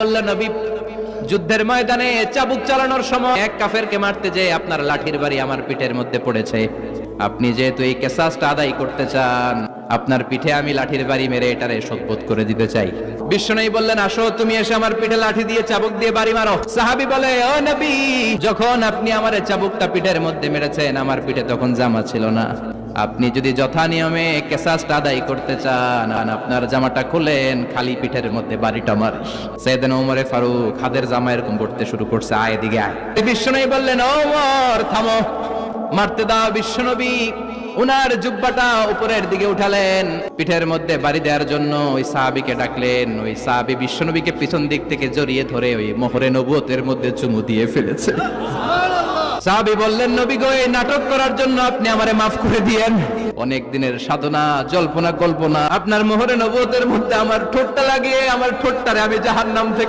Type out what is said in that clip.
আল্লাহ নবী যুদ্ধের ময়দানে চাবুক চালানোর সময় এক কাফেরকে মারতে যেয়ে আপনার লাঠির বাড়ি আমার পিঠের মধ্যে পড়েছে। আপনি যেহেতু এই কিসাসটা আদায় করতে চান, আপনার পিঠে আমি লাঠির বাড়ি মেরে এটারে শোধবোধ করে দিতে চাই। বিশ্বনবী বললেন, আসো তুমি এসে আমার পিঠে লাঠি দিয়ে চাবুক দিয়ে বাড়ি মারো। সাহাবী বলে, ও নবী, যখন আপনি আমার চাবুকটা পিঠের মধ্যে মেরেছেন, আমার পিঠে তখন জামা ছিল না। আপনি যদি যথা নিয়মে কিসাসটা আদায় করতে চান, আপনার জামাটা খুলেন, খালি পিঠের মধ্যে বাড়িটা মার। সাইয়েদনা ওমর ফারুক হাতের জামা এরকম করতে শুরু করছে, আয় দিকে আয়। বিশ্বনবী বললেন, ওমর থামো, মারতে দাও। বিশ্বনবী উনার জুব্বাটা উপরের দিকে উঠালেন, পিঠের মধ্যে বাড়ি দেওয়ার জন্য ওই সাহাবীকে ডাকলেন। ওই সাহাবী বিশ্বনবীকে পিছন দিক থেকে জড়িয়ে ধরে ওই মোহরে নবুয়তের মধ্যে চুমু দিয়ে ফেলেছে। সাহাবী বললেন, নবী গো, এই নাটক করার জন্য আপনি আমারে মাফ করে দিয়েন। অনেক দিনের সাধনা, জল্পনা কল্পনা, আপনার মোহরে নবুয়তের মধ্যে আমার ঠোঁটটা লাগিয়ে আমার ঠোঁটটারে আমি জাহান্নাম থেকে